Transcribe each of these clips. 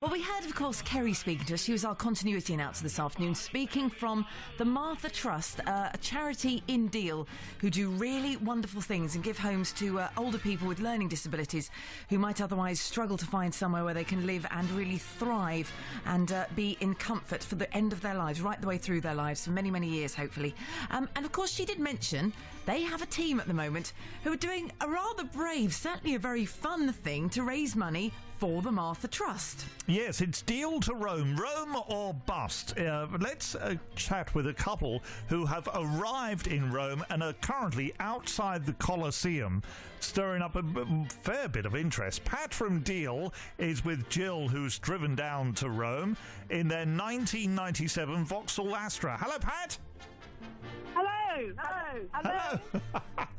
Well, we heard, of course, Kerry speaking to us. She was our continuity announcer this afternoon, speaking from the Martha Trust, a charity in Deal who do really wonderful things and give homes to older people with learning disabilities who might otherwise struggle to find somewhere where they can live and really thrive and be in comfort for the end of their lives, right the way through their lives, for many, many years, hopefully. And, of course, she did mention they have a team at the moment who are doing a rather brave, certainly a very fun thing to raise money for the Martha Trust. Yes, it's Deal to Rome, Rome or bust. Let's chat with a couple who have arrived in Rome and are currently outside the Colosseum, stirring up a fair bit of interest. Pat from Deal is with Jill, who's driven down to Rome in their 1997 Vauxhall Astra. Hello, Pat. Hello.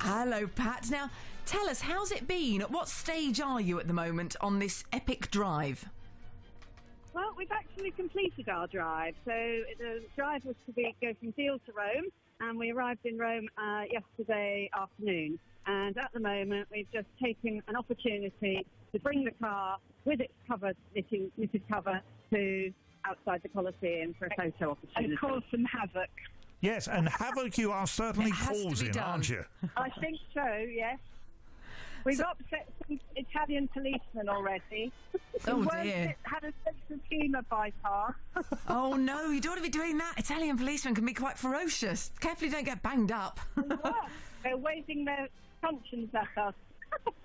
Hello, Pat. Now, tell us, how's it been? At what stage are you at the moment on this epic drive? Well, we've actually completed our drive. So the drive was to go from Deal to Rome, and we arrived in Rome yesterday afternoon. And at the moment, we've just taken an opportunity to bring the car with its knitted cover to outside the Colosseum for a photo opportunity. And cause some havoc. Yes, and havoc you are certainly causing, aren't you? I think so, yes. We've upset some Italian policemen already. Oh, dear. Had a sense of humour bypass. Oh, no, you don't want to be doing that. Italian policemen can be quite ferocious. Carefully don't get banged up. They're waving their conscience at us.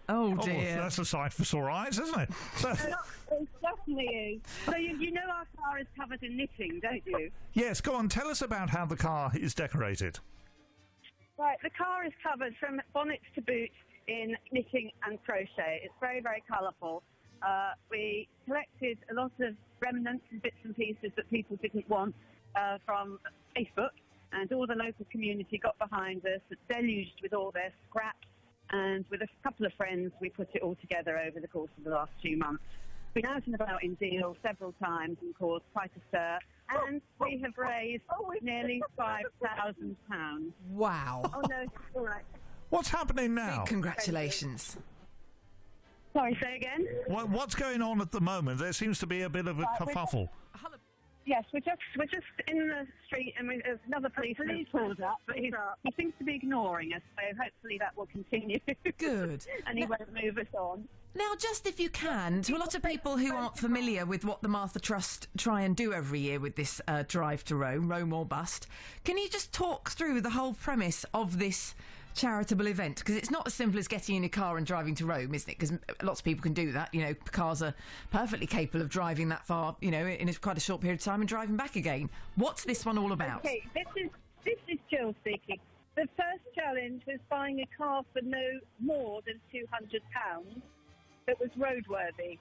Oh, dear. That's a sight for sore eyes, isn't it? It definitely is. So you know our car is covered in knitting, don't you? Yes, go on, tell us about how the car is decorated. Right, the car is covered from bonnet to boot in knitting and crochet. It's very, very colourful. We collected a lot of remnants and bits and pieces that people didn't want from Facebook, and all the local community got behind us, deluged with all their scraps, and with a couple of friends we put it all together over the course of the last 2 months. Been out and about in Deal several times and caused quite a stir, and we have raised nearly £5,000. Wow. Oh no, all right. What's happening now? Congratulations. Sorry, say again? What's going on at the moment? There seems to be a bit of a kerfuffle. Yes, we're just in the street, and there's another policeman pulled up, but he seems to be ignoring us, so hopefully that will continue. Good. And he won't move us on. Now, just if you can, to a lot of people who aren't familiar with what the Martha Trust try and do every year with this drive to Rome, Rome or bust, can you just talk through the whole premise of this charitable event? Because it's not as simple as getting in a car and driving to Rome, isn't it? Because lots of people can do that. You know, cars are perfectly capable of driving that far, you know, in quite a short period of time and driving back again. What's this one all about? Okay, this is Jill speaking. The first challenge was buying a car for no more than £200 that was roadworthy.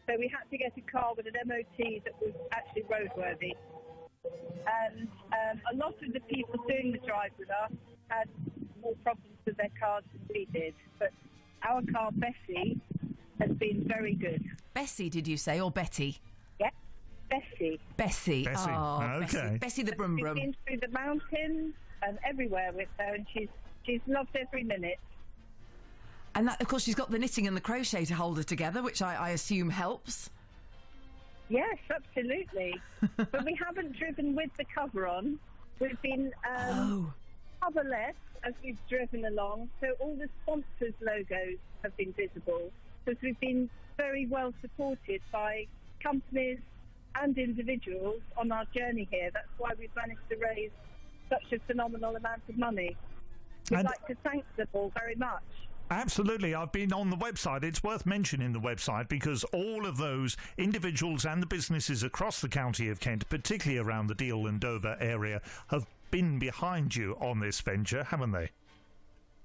So we had to get a car with an MOT that was actually roadworthy. And a lot of the people doing the drive with us had more problems with their cars than we did. But our car, Bessie, has been very good. Bessie, did you say, or Betty? Yeah, Bessie. Bessie. Oh, okay. Bessie the Brum Brum. We've been through the mountains and everywhere with her, and she's loved every minute. And that, of course, she's got the knitting and the crochet to hold her together, which I assume helps. Yes, absolutely. But we haven't driven with the cover on. We've been coverless as we've driven along, so all the sponsors' logos have been visible, because we've been very well supported by companies and individuals on our journey here. That's why we've managed to raise such a phenomenal amount of money. We'd like to thank them all very much. Absolutely. I've been on the website. It's worth mentioning the website because all of those individuals and the businesses across the county of Kent, particularly around the Deal and Dover area, have been behind you on this venture, haven't they?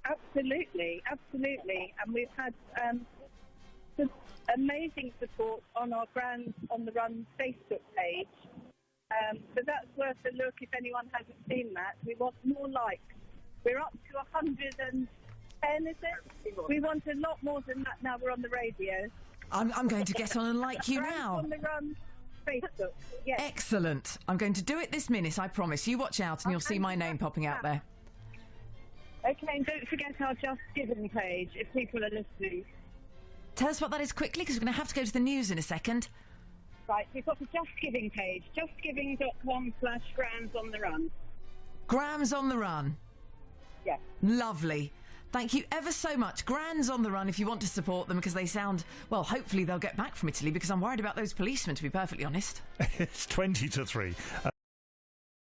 Absolutely, absolutely. And we've had some amazing support on our Grans on the Run Facebook page. So that's worth a look if anyone hasn't seen that. We want more likes. We're up to 110, is it? We want a lot more than that now we're on the radio. I'm going to get on and like you now. On the Run Facebook, yes. Excellent. I'm going to do it this minute, I promise. You watch out and you'll see my name popping out there. Okay, and don't forget our Just Giving page if people are listening. Tell us what that is quickly, because we're going to have to go to the news in a second. Right, we've got the Just Giving page, justgiving.com/Grans on the Run. Grams on the Run. Yes. Lovely. Thank you ever so much. Grans on the Run if you want to support them, because they sound, well, hopefully they'll get back from Italy, because I'm worried about those policemen, to be perfectly honest. It's 20 to 3.